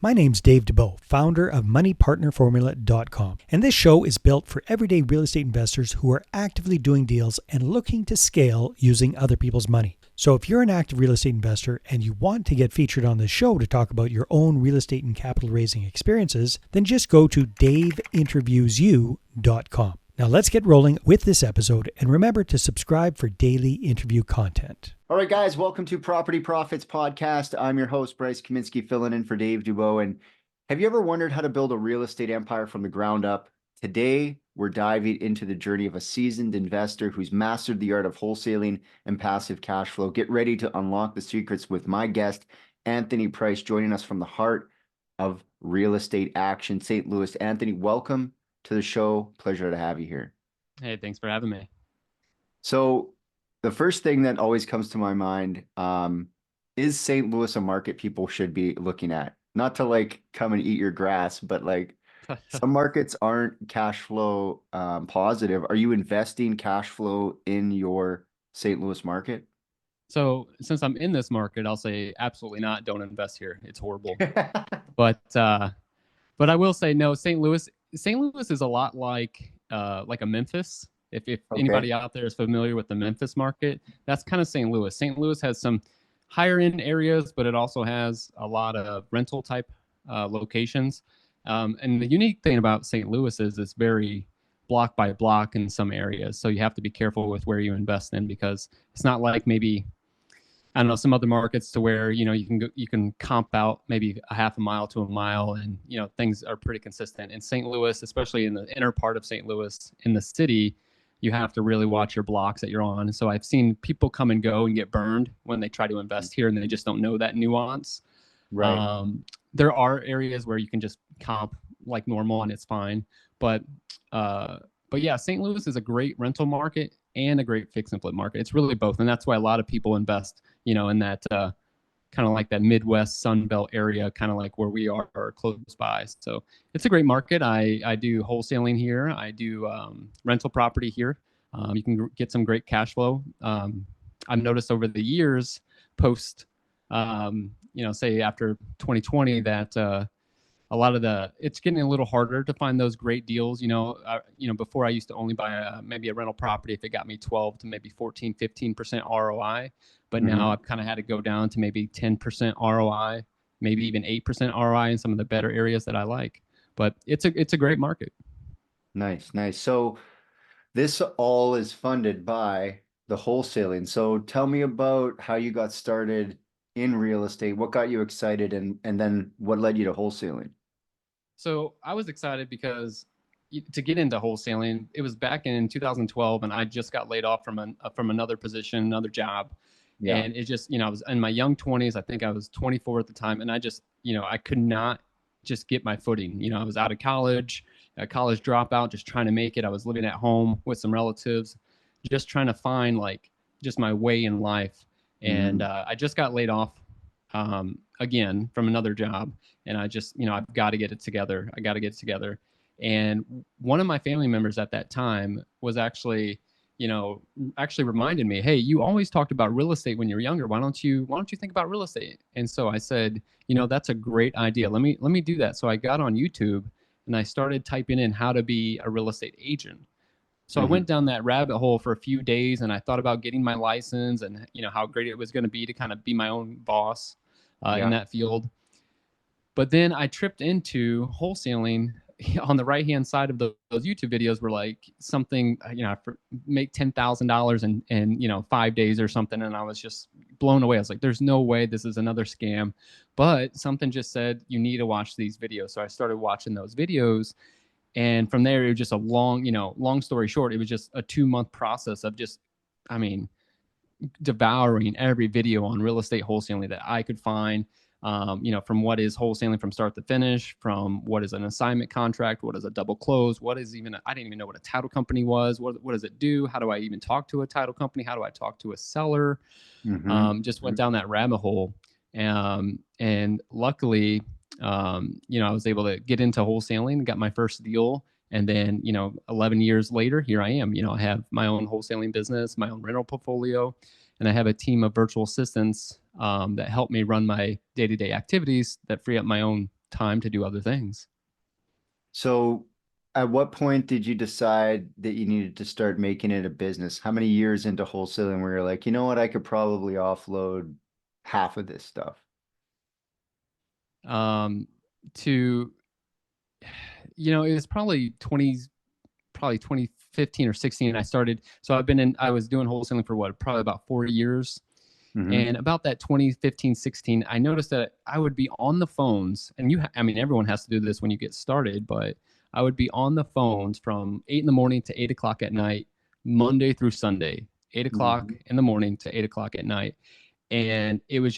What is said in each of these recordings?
My name's Dave DeBow, founder of MoneyPartnerFormula.com, and this show is built for everyday real estate investors who are actively doing deals and looking to scale using other people's money. So if you're an active real estate investor and you want to get featured on this show to talk about your own real estate and capital raising experiences, then just go to daveinterviewsyou.com. Now let's get rolling with this episode, and remember to subscribe for daily interview content. All right, guys, welcome to Property Profits Podcast. I'm your host, Bryce Kaminsky, filling in for Dave DeBow. And have you ever wondered how to build a real estate empire from the ground up? Today, we're diving into the journey of a seasoned investor who's mastered the art of wholesaling and passive cash flow. Get ready to unlock the secrets with my guest, Anthony Price, joining us from the heart of real estate action, St. Louis. Anthony, welcome to the show. Pleasure to have you here. Hey, thanks for having me. So, the first thing that always comes to my mind is St. Louis a market people should be looking at? Not to like come and eat your grass, but like some markets aren't cash flow positive. Are you investing cash flow in your St. Louis market? So since I'm in this market, I'll say absolutely not. Don't invest here. It's horrible. But I will say no. St. Louis is a lot like a Memphis. If anybody out there is familiar with the Memphis market, that's kind of St. Louis. St. Louis has some higher end areas, but it also has a lot of rental type locations. And the unique thing about St. Louis is it's very block by block in some areas. So you have to be careful with where you invest in, because it's not like maybe, I don't know, some other markets to where, you can comp out maybe a half a mile to a mile, and, things are pretty consistent. In St. Louis, especially in the inner part of St. Louis in the city, you have to really watch your blocks that you're on. So I've seen people come and go and get burned when they try to invest here, and they just don't know that nuance. Right. There are areas where you can just comp like normal and it's fine. But yeah, St. Louis is a great rental market and a great fix and flip market. It's really both. And that's why a lot of people invest, in that kind of like that Midwest Sun Belt area, kind of like where we are close by. So it's a great market. I do wholesaling here. I do rental property here. You can get some great cash flow. I've noticed over the years post, say after 2020 that a lot of it's getting a little harder to find those great deals. Before I used to only buy maybe a rental property if it got me 12 to maybe 14, 15% ROI. But now I've kind of had to go down to maybe 10% ROI, maybe even 8% ROI in some of the better areas that I like. But it's a great market. Nice. So this all is funded by the wholesaling. So tell me about how you got started in real estate. What got you excited, and then what led you to wholesaling? So I was excited because to get into wholesaling, it was back in 2012, and I just got laid off from another position, another job. Yeah. And it just, I was in my young 20s. I think I was 24 at the time. And I just, I could not just get my footing. I was out of college, a college dropout, just trying to make it. I was living at home with some relatives, just trying to find like just my way in life. And I just got laid off again from another job. And I just, I've got to get it together. I got to get it together. And one of my family members at that time was actually reminded me, hey, you always talked about real estate when you were younger. Why don't you think about real estate? And so I said, that's a great idea. Let me do that. So I got on YouTube and I started typing in how to be a real estate agent. So I went down that rabbit hole for a few days, and I thought about getting my license and, how great it was going to be to kind of be my own boss in that field. But then I tripped into wholesaling. On the right-hand side of those YouTube videos were like something, make $10,000 in 5 days or something. And I was just blown away. I was like, there's no way this is another scam. But something just said, you need to watch these videos. So I started watching those videos. And from there, it was just a long story short, it was just a 2-month process of just, devouring every video on real estate wholesaling that I could find. From what is wholesaling from start to finish, from what is an assignment contract, what is a double close, what is even, I didn't even know what a title company was. What does it do? How do I even talk to a title company? How do I talk to a seller? Just went down that rabbit hole. And luckily, I was able to get into wholesaling, got my first deal. And then, 11 years later, here I am. I have my own wholesaling business, my own rental portfolio, and I have a team of virtual assistants that help me run my day-to-day activities that free up my own time to do other things. So at what point did you decide that you needed to start making it a business? How many years into wholesaling where you're like, you know what, I could probably offload half of this stuff? To it was probably 2015 or 16 I started. So I was doing wholesaling for probably about 4 years. Mm-hmm. And about that 2015, 16, I noticed that I would be on the phones, and everyone has to do this when you get started, but I would be on the phones from 8 in the morning to 8 o'clock at night, Monday through Sunday, 8 o'clock in the morning to 8 o'clock at night. And it was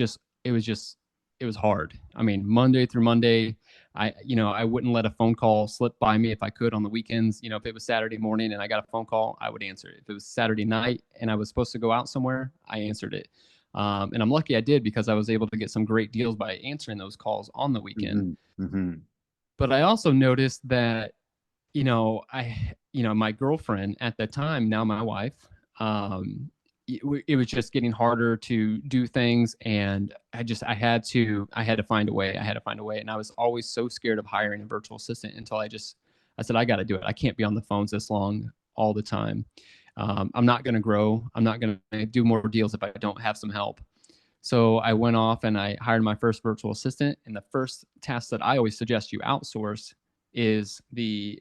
hard. I mean, Monday through Monday, I wouldn't let a phone call slip by me if I could on the weekends. If it was Saturday morning and I got a phone call, I would answer it. If it was Saturday night and I was supposed to go out somewhere, I answered it. And I'm lucky I did, because I was able to get some great deals by answering those calls on the weekend. Mm-hmm. Mm-hmm. But I also noticed that, my girlfriend at the time, now my wife, it was just getting harder to do things. And I had to find a way. I had to find a way. And I was always so scared of hiring a virtual assistant until I said, I got to do it. I can't be on the phones this long all the time. I'm not going to grow. I'm not going to do more deals if I don't have some help. So I went off and I hired my first virtual assistant. And the first task that I always suggest you outsource is the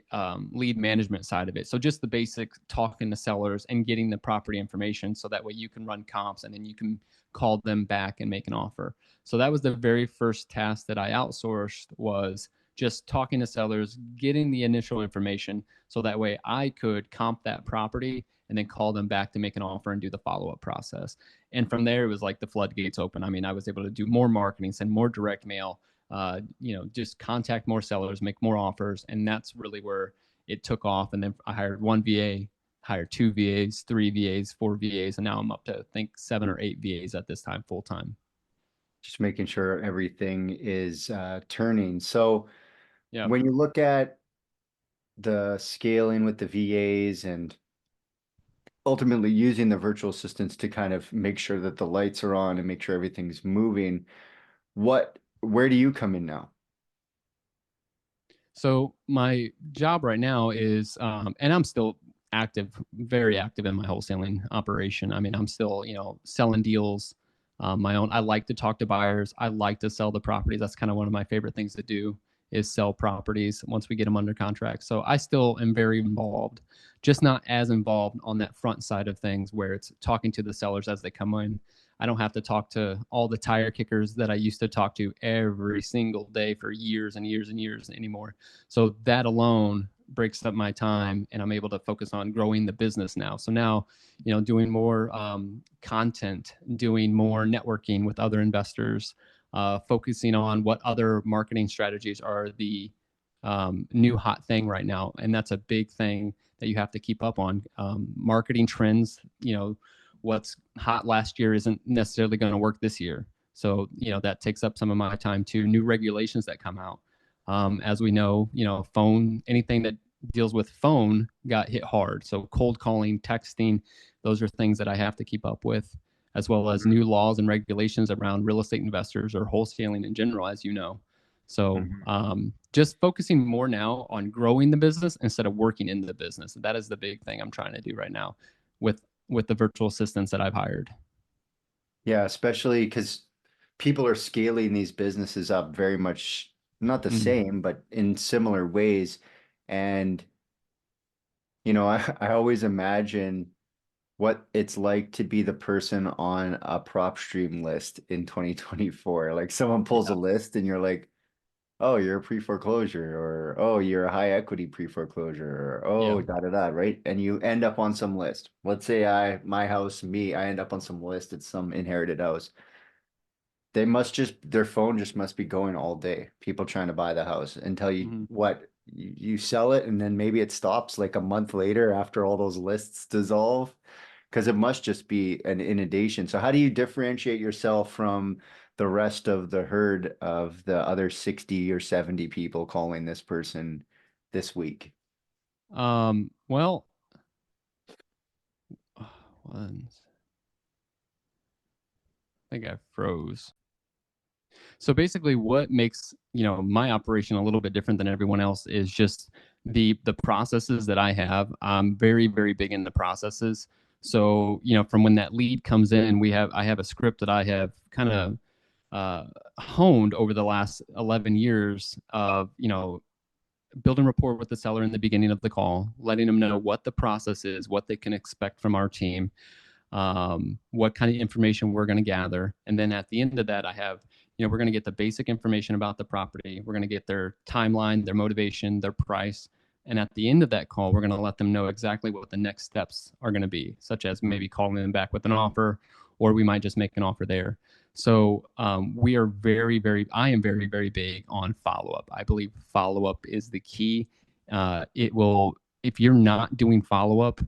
lead management side of it. So just the basic talking to sellers and getting the property information, so that way you can run comps and then you can call them back and make an offer. So that was the very first task that I outsourced, was just talking to sellers, getting the initial information, so that way I could comp that property and then call them back to make an offer and do the follow-up process. And from there, it was like the floodgates open. I mean, I was able to do more marketing, send more direct mail, just contact more sellers, make more offers. And that's really where it took off. And then I hired one VA, hired two VAs, three VAs, four VAs, and now I'm up to, I think, 7 or 8 VAs at this time, full time. Just making sure everything is turning. So Yeah. when you look at the scaling with the VAs and ultimately using the virtual assistants to kind of make sure that the lights are on and make sure everything's moving, where do you come in now? So my job right now is, and I'm still active, very active in my wholesaling operation. I mean, I'm still, selling deals, my own. I like to talk to buyers. I like to sell the properties. That's kind of one of my favorite things to do, is sell properties once we get them under contract. So I still am very involved, just not as involved on that front side of things, where it's talking to the sellers as they come in. I don't have to talk to all the tire kickers that I used to talk to every single day for years and years and years anymore. So that alone breaks up my time, and I'm able to focus on growing the business now. So now, doing more content, doing more networking with other investors, focusing on what other marketing strategies are the new hot thing right now. And that's a big thing that you have to keep up on. Marketing trends, what's hot last year isn't necessarily going to work this year. So, that takes up some of my time too. New regulations that come out. As we know, phone, anything that deals with phone got hit hard. So cold calling, texting, those are things that I have to keep up with, as well as new laws and regulations around real estate investors or wholesaling in general, as you know. So just focusing more now on growing the business instead of working in the business. That is the big thing I'm trying to do right now with the virtual assistants that I've hired. Yeah, especially because people are scaling these businesses up very much, not the same, but in similar ways. And, I always imagine what it's like to be the person on a prop stream list in 2024. Like someone pulls a Yeah. list and you're like, oh, you're a pre-foreclosure, or oh, you're a high equity pre-foreclosure, or Yeah. oh, da da da, right? And you end up on some list. Let's say I end up on some list. It's some inherited house. Their phone just must be going all day. People trying to buy the house until you sell it, and then maybe it stops like a month later after all those lists dissolve, because it must just be an inundation. So how do you differentiate yourself from the rest of the herd of the other 60 or 70 people calling this person this week? Well, once, I think I froze. So basically what makes, my operation a little bit different than everyone else is just the processes that I have. I'm very, very big in the processes. So, from when that lead comes in, I have a script that I have kind of honed over the last 11 years of, building rapport with the seller in the beginning of the call, letting them know what the process is, what they can expect from our team, what kind of information we're going to gather. And then at the end of that, I have, we're going to get the basic information about the property. We're going to get their timeline, their motivation, their price. And at the end of that call, we're going to let them know exactly what the next steps are going to be, such as maybe calling them back with an offer, or we might just make an offer there. So we are I am very, very big on follow-up. I believe follow-up is the key. If you're not doing follow-up,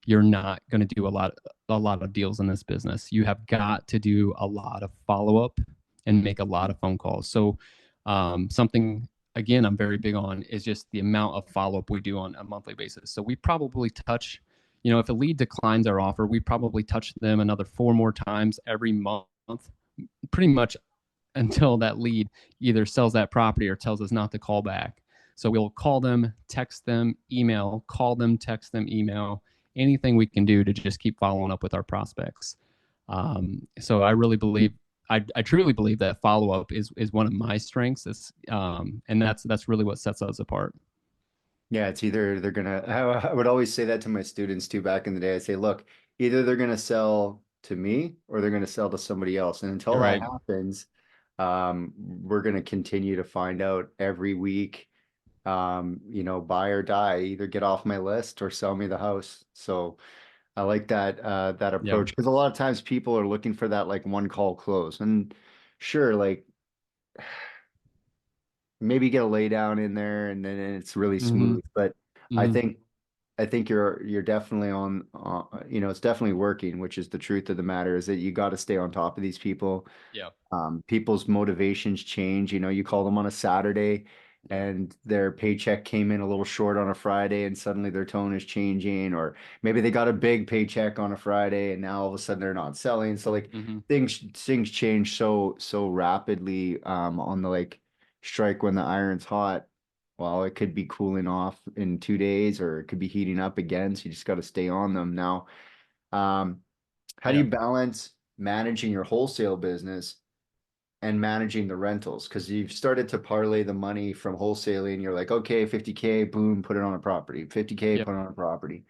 you're not going to do a lot of deals in this business. You have got to do a lot of follow-up and make a lot of phone calls. So something, again, I'm very big on is just the amount of follow-up we do on a monthly basis. So we probably touch, if a lead declines our offer, we probably touch them another 4 more times every month, pretty much until that lead either sells that property or tells us not to call back. So we'll call them, text them, email, call them, text them, email, anything we can do to just keep following up with our prospects. So I really believe, I truly believe that follow-up is one of my strengths. And that's really what sets us apart. Yeah, it's either they're gonna, I would always say that to my students too back in the day. I say, look, either they're gonna sell to me or they're gonna sell to somebody else. And until that Right. happens, we're gonna continue to find out every week, buy or die, either get off my list or sell me the house. So I like that Yeah. approach because a lot of times people are looking for that like one call close. And sure, like maybe get a lay down in there and then it's really Mm-hmm. smooth. But I Mm-hmm. think I think you're definitely on, it's definitely working, which is the truth of the matter is that you got to stay on top of these people. Yeah. People's motivations change. You call them on a Saturday Yeah. and their paycheck came in a little short on a Friday and suddenly their tone is changing, or maybe they got a big paycheck on a Friday and now all of a sudden they're not selling. So like Mm-hmm. things change so rapidly on the like strike when the iron's hot. Well, it could be cooling off in 2 days or it could be heating up again. So you just got to stay on them. Now, how do Yeah. you balance managing your wholesale business and managing the rentals? Because you've started to parlay the money from wholesaling. You're like, okay, 50K, boom, put it on a property. 50K, Yeah. put it on a property.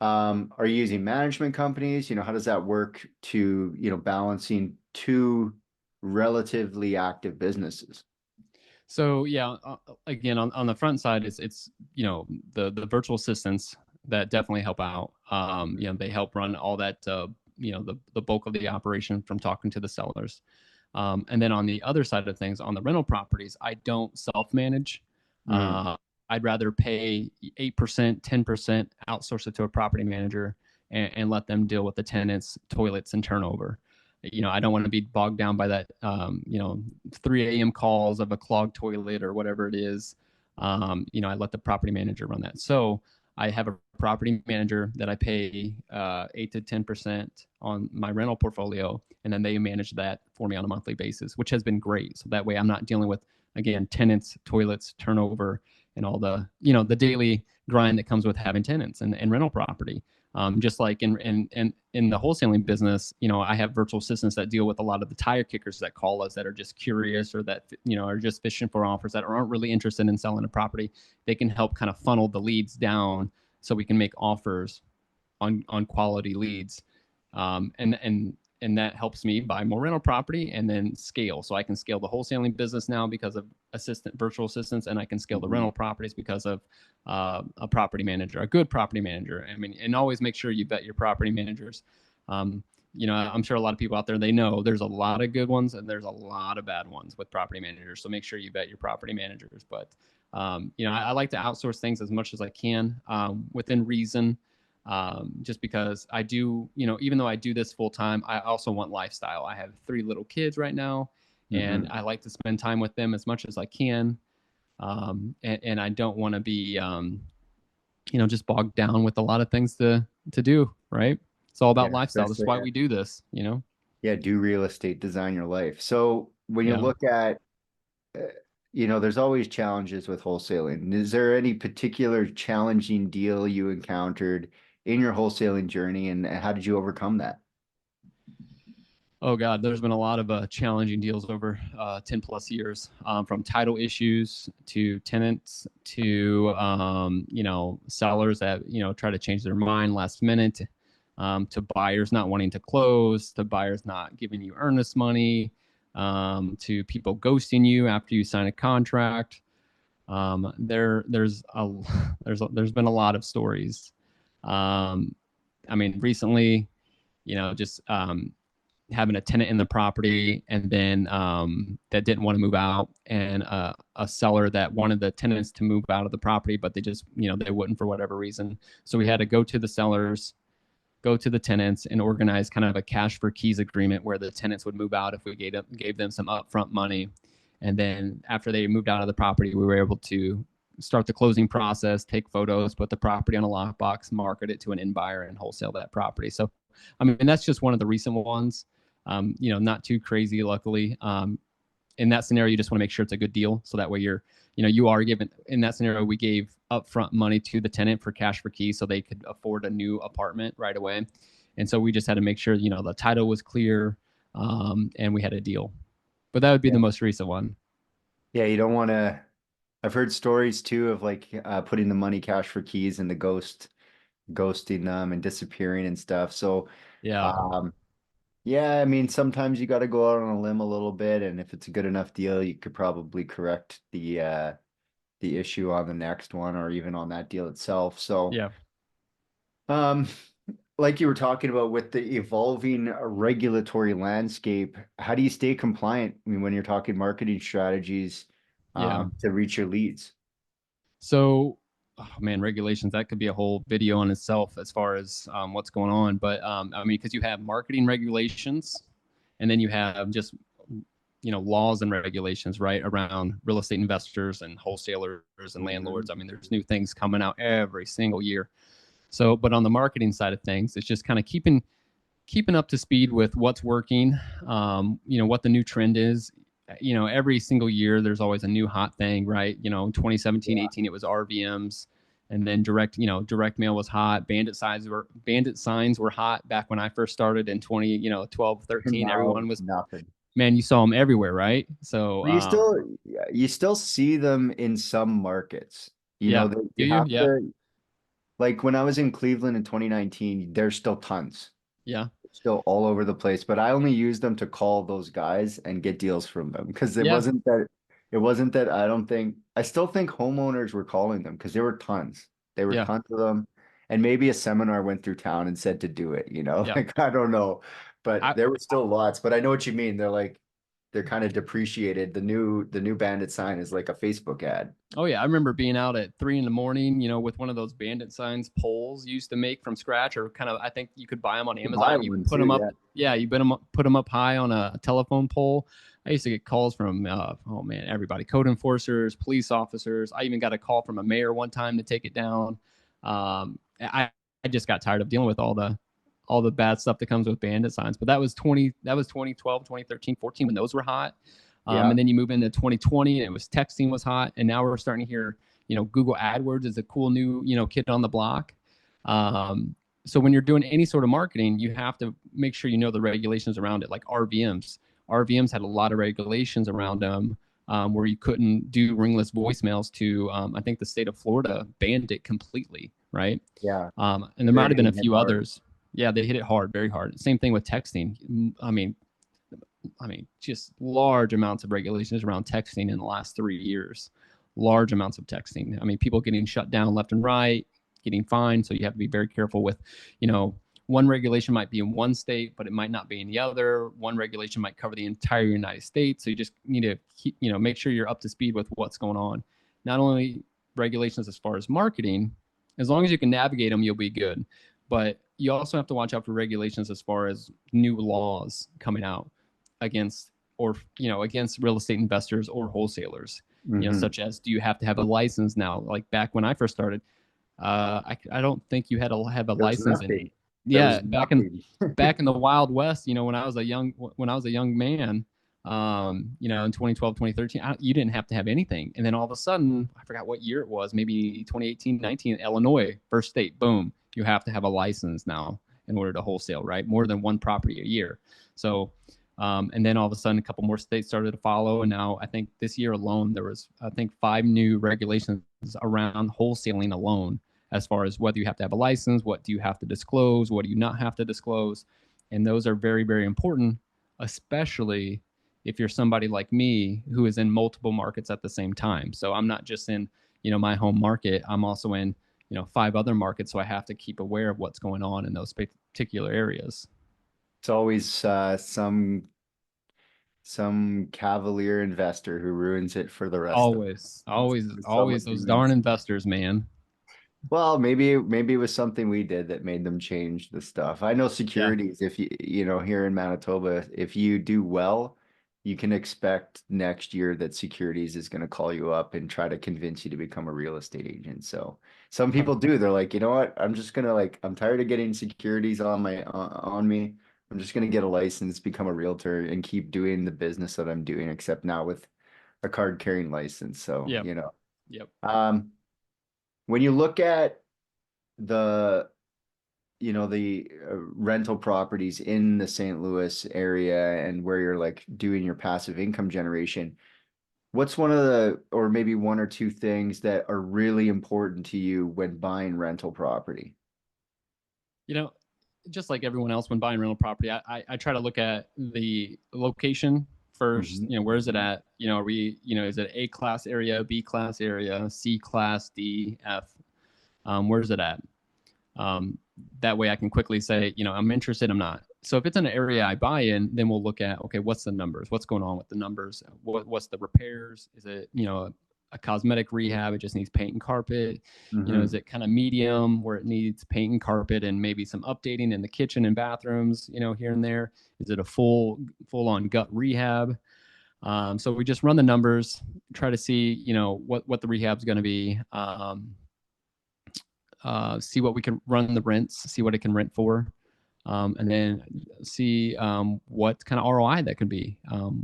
Are you using management companies? How does that work to, balancing two relatively active businesses? So yeah, again, on the front side, it's the virtual assistants that definitely help out. They help run all that, the bulk of the operation from talking to the sellers. And then on the other side of things, on the rental properties, I don't self-manage. Mm, I'd rather pay 8%, 10%, outsource it to a property manager, and let them deal with the tenants, toilets, and turnover. I don't want to be bogged down by that, 3 a.m. calls of a clogged toilet or whatever it is. I let the property manager run that. So I have a property manager that I pay 8 to 10% on my rental portfolio, and then they manage that for me on a monthly basis, which has been great. So that way I'm not dealing with, again, tenants, toilets, turnover, and all the daily grind that comes with having tenants and rental property. Just like in the wholesaling business, I have virtual assistants that deal with a lot of the tire kickers that call us that are just curious or that, are just fishing for offers that aren't really interested in selling a property. They can help kind of funnel the leads down so we can make offers on quality leads. And that helps me buy more rental property and then scale. So I can scale the wholesaling business now because of virtual assistants, and I can scale the mhm. rental properties because of a property manager, a good property manager. I mean, and always make sure you vet your property managers. I'm sure a lot of people out there, they know there's a lot of good ones and there's a lot of bad ones with property managers. So make sure you vet your property managers. But, I like to outsource things as much as I can within reason. Just because I do, even though I do this full time, I also want lifestyle. I have 3 little kids right now, and I like to spend time with them as much as I can. And I don't want to be, just bogged down with a lot of things to do. Right? It's all Yeah, about lifestyle. That's especially why we do this. yeah, do real estate, design your life. So when you Yeah. look at, uh, there's always challenges with wholesaling. Is there any particular challenging deal you encountered in your wholesaling journey, and how did you overcome that? Oh God, there's been a lot of challenging deals over 10 plus years, from title issues to tenants to sellers that try to change their mind last minute, to buyers not wanting to close, to buyers not giving you earnest money, to people ghosting you after you sign a contract. There's been a lot of stories. Recently, just having a tenant in the property and then that didn't want to move out, and a seller that wanted the tenants to move out of the property, but they just, they wouldn't for whatever reason. So we had to go to the sellers, go to the tenants, and organize kind of a cash for keys agreement where the tenants would move out if we gave them some upfront money. And then after they moved out of the property, we were able to start the closing process, take photos, put the property on a lockbox, market it to an end buyer, and wholesale that property. So, that's just one of the recent ones. Not too crazy, luckily. In that scenario, you just want to make sure it's a good deal. So that way you are given, in that scenario, we gave upfront money to the tenant for cash for keys so they could afford a new apartment right away. And so we just had to make sure, the title was clear, and we had a deal. But that would be the most recent one. Yeah, you don't want to. I've heard stories too of like putting the money cash for keys and the ghosting them and disappearing and stuff. So, Yeah. um, yeah, I mean, sometimes you got to go out on a limb a little bit, and if it's a good enough deal, you could probably correct the issue on the next one or even on that deal itself. So, Yeah. um, like you were talking about with the evolving regulatory landscape, how do you stay compliant? I mean, when you're talking marketing strategies, Yeah. to reach your leads? So, oh man, regulations, that could be a whole video on itself as far as what's going on. But because you have marketing regulations, and then you have just laws and regulations right around real estate investors and wholesalers and landlords. There's new things coming out every single year. So, but on the marketing side of things, it's just kind of keeping up to speed with what's working, what the new trend is. Every single year there's always a new hot thing, right? 2017, 18, it was RVMs, and then direct mail was hot. Bandit signs were hot back when I first started in 12, 13. Now, Everyone was, nothing. man, you saw them everywhere, right? So, Well, you still see them in some markets. yeah. That Do you you? have Yeah. to, like when I was in Cleveland in 2019, there's still tons. Yeah. Still all over the place, but I only used them to call those guys and get deals from them because Yeah. it wasn't that I still think homeowners were calling them because there were tons. There were Yeah. tons of them. And maybe a seminar went through town and said to do it, Yeah. like I don't know. But I, there were still lots. But I know what you mean. They're kind of depreciated. The new bandit sign is like a Facebook ad. Oh yeah, I remember being out at 3 a.m, with one of those bandit signs poles you used to make from scratch, or kind of, I think you could buy them on You buy Amazon. You one put too, them up, yeah. yeah, put them up high on a telephone pole. I used to get calls from, oh man, everybody, code enforcers, police officers. I even got a call from a mayor one time to take it down. I just got tired of dealing with all the bad stuff that comes with bandit signs. But that was 2012, 2013, 14 when those were hot. Yeah. And then you move into 2020 and it was texting was hot. And now we're starting to hear, Google AdWords is a cool new, kid on the block. So when you're doing any sort of marketing, you have to make sure you know the regulations around it, like RVMs. RVMs had a lot of regulations around them, where you couldn't do ringless voicemails to, I think the state of Florida banned it completely, right? Yeah. And there might have been a Hitting it few hard. others. Yeah, they hit it hard, very hard. Same thing with texting. Just large amounts of regulations around texting in the last 3 years. Large amounts of texting. People getting shut down left and right, getting fined. So you have to be very careful with, one regulation might be in one state, but it might not be in the other. One regulation might cover the entire United States. So you just need to keep, make sure you're up to speed with what's going on. Not only regulations as far as marketing, as long as you can navigate them, you'll be good. But you also have to watch out for regulations as far as new laws coming out against real estate investors or wholesalers, such as, do you have to have a license now? Like back when I first started, I don't think you had to have a license back in the Wild West, when I was a young man, in 2012, 2013, you didn't have to have anything. And then all of a sudden, I forgot what year it was, maybe 2018, 19, Illinois, first state, boom, you have to have a license now in order to wholesale, right? More than one property a year. So, and then all of a sudden, a couple more states started to follow. And now I think this year alone, there was, I think, 5 new regulations around wholesaling alone, as far as whether you have to have a license, what do you have to disclose, what do you not have to disclose. And those are very, very important, especially if you're somebody like me who is in multiple markets at the same time. So I'm not just in, my home market. I'm also in, 5 other markets. So I have to keep aware of what's going on in those particular areas. It's always some cavalier investor who ruins it for the rest of Always, always, us. always those darn investors, man. Well, maybe it was something we did that made them change the stuff. I know Yeah. securities, if here in Manitoba, if you do well, you can expect next year that securities is going to call you up and try to convince you to become a real estate agent. So some people do. They're like, you know what? I'm just gonna I'm tired of getting securities on me. I'm just gonna get a license, become a realtor, and keep doing the business that I'm doing, except now with a card carrying license. So, Yep. Yep. When you look at the the rental properties in the St. Louis area and where you're like doing your passive income generation, what's one of the, or maybe 1 or 2 things that are really important to you when buying rental property? Just like everyone else when buying rental property, I try to look at the location first. Where is it at? Are we, is it A class area, B class area, C class, D, F? Where's it at? That way I can quickly say, I'm interested, I'm not. So if it's an area I buy in, then we'll look at, okay, what's the numbers? What's going on with the numbers? What's the repairs? Is it, a cosmetic rehab? It just needs paint and carpet. Is it kind of medium where it needs paint and carpet and maybe some updating in the kitchen and bathrooms, here and there? Is it a full on gut rehab? So we just run the numbers, try to see, what the rehab's going to be. See what we can run the rents, see what it can rent for, and then see what kind of ROI that could be,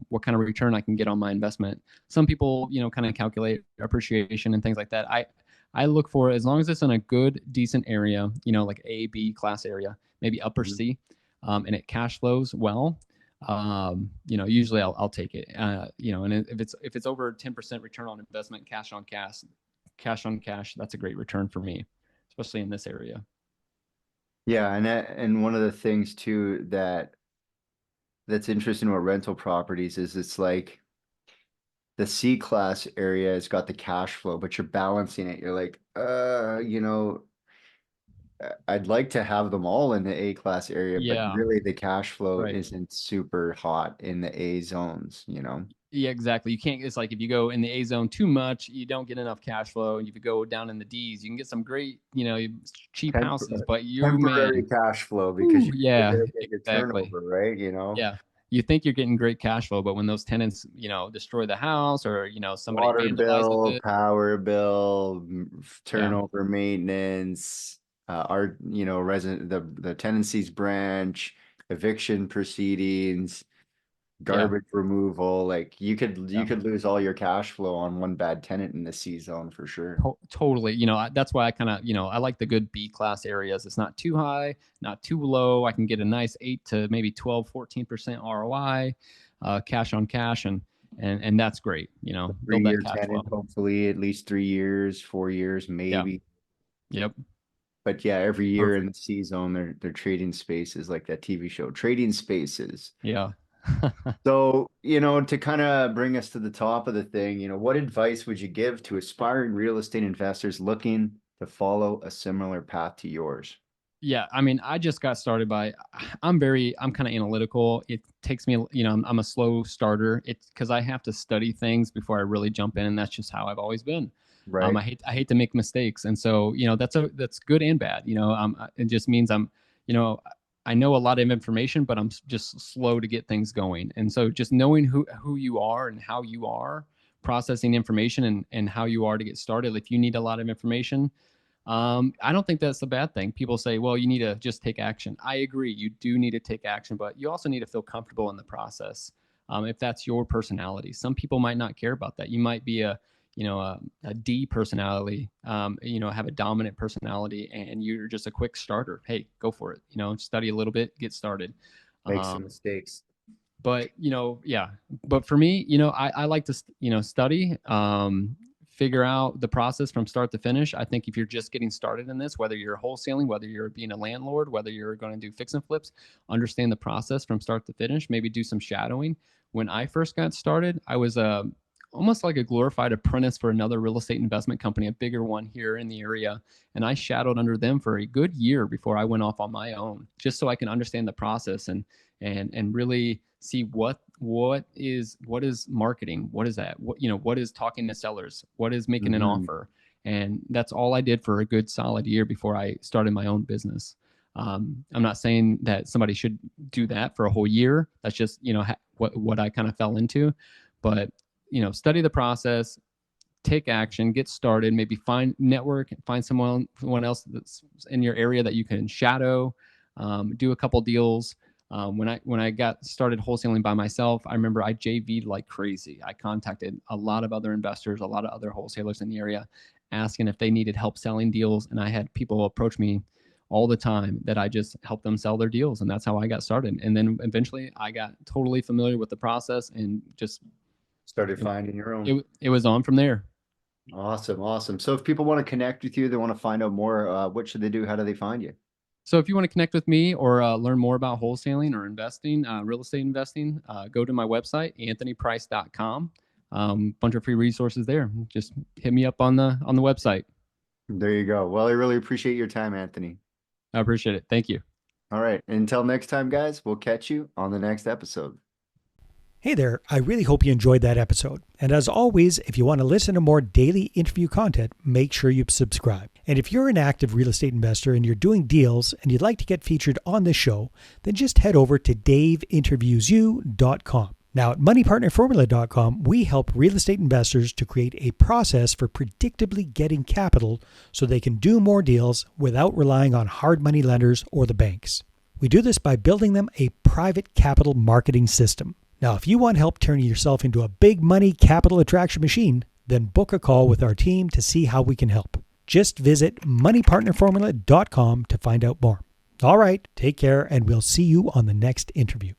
what kind of return I can get on my investment. Some people, kind of calculate appreciation and things like that. I look for, as long as it's in a good, decent area, like A, B class area, maybe upper C, and it cash flows well. Usually I'll take it. And if it's over 10% return on investment, cash on cash, that's a great return for me, especially in this area. Yeah, and one of the things too that's interesting about rental properties is it's like the C class area has got the cash flow, but you're balancing it. You're like, I'd like to have them all in the A class area, but Yeah, really the cash flow right. isn't super hot in the A zones, Yeah, exactly. You can't, it's like if you go in the A zone too much, you don't get enough cash flow. And if you go down in the D's, you can get some great, cheap houses, but temporary cash flow because you're yeah, gonna get your exactly. turnover, right? Yeah. You think you're getting great cash flow, but when those tenants, destroy the house or, somebody Water vandalizes bill, it. power bill, Yeah. turnover maintenance, our, resident, the tenancies branch, eviction proceedings, Yeah. garbage removal. Like you could Yeah. lose all your cash flow on one bad tenant in the C zone for sure. Totally. That's why I kind of, I like the good B class areas. It's not too high, not too low. I can get a nice 8 to maybe 12, 14% ROI, cash on cash. And that's great. Build that 3-year cash flow. tenant, hopefully at least 3 years, 4 years, Yeah. maybe. Yep. But yeah, every year in Perfect. the C zone, they're trading spaces like that TV show, Trading Spaces. Yeah. So, to kind of bring us to the top of the thing, what advice would you give to aspiring real estate investors looking to follow a similar path to yours? Yeah, I mean, I just got started by, I'm kind of analytical. It takes me, I'm a slow starter. It's because I have to study things before I really jump in, and that's just how I've always been. Right. I hate to make mistakes, and so that's good and bad. It just means you know, I know a lot of information, but I'm just slow to get things going. And so just knowing who you are and how you are processing information and how you are to get started. If you need a lot of information, I don't think that's a bad thing. People say, well, you need to just take action. I agree. You do need to take action, but you also need to feel comfortable in the process. if that's your personality. Some people might not care about that. You might be a D personality, have a dominant personality, and you're just a quick starter. Hey, go for it. Study a little bit, get started. Make some mistakes. But, but for me, I like to, study, figure out the process from start to finish. I think if you're just getting started in this, whether you're wholesaling, whether you're being a landlord, whether you're going to do fix and flips, understand the process from start to finish, maybe do some shadowing. When I first got started, I was almost like a glorified apprentice for another real estate investment company, a bigger one here in the area. And I shadowed under them for a good year before I went off on my own, just so I can understand the process and really see what is marketing, what is that, what is talking to sellers, what is making an offer. And that's all I did for a good solid year before I started my own business. I'm not saying that somebody should do that for a whole year. That's just, what I kind of fell into. But, study the process, take action, get started, maybe find someone else that's in your area that you can shadow, do a couple deals. When I got started wholesaling by myself, I remember I JV'd like crazy. I contacted a lot of other investors, a lot of other wholesalers in the area, asking if they needed help selling deals. And I had people approach me all the time that I just helped them sell their deals. And that's how I got started. And then eventually I got totally familiar with the process and just started finding your own. It was on from there. Awesome. So if people want to connect with you, they want to find out more, what should they do? How do they find you? So if you want to connect with me or learn more about wholesaling or investing, real estate investing, go to my website, anthonyprice.com. Bunch of free resources there. Just hit me up on the website. There you go. Well, I really appreciate your time, Anthony. I appreciate it. Thank you. All right. Until next time, guys, we'll catch you on the next episode. Hey there, I really hope you enjoyed that episode. And as always, if you want to listen to more daily interview content, make sure you subscribe. And if you're an active real estate investor and you're doing deals and you'd like to get featured on this show, then just head over to daveinterviewyou.com. Now at moneypartnerformula.com, we help real estate investors to create a process for predictably getting capital so they can do more deals without relying on hard money lenders or the banks. We do this by building them a private capital marketing system. Now, if you want help turning yourself into a big money capital attraction machine, then book a call with our team to see how we can help. Just visit moneypartnerformula.com to find out more. All right, take care, and we'll see you on the next interview.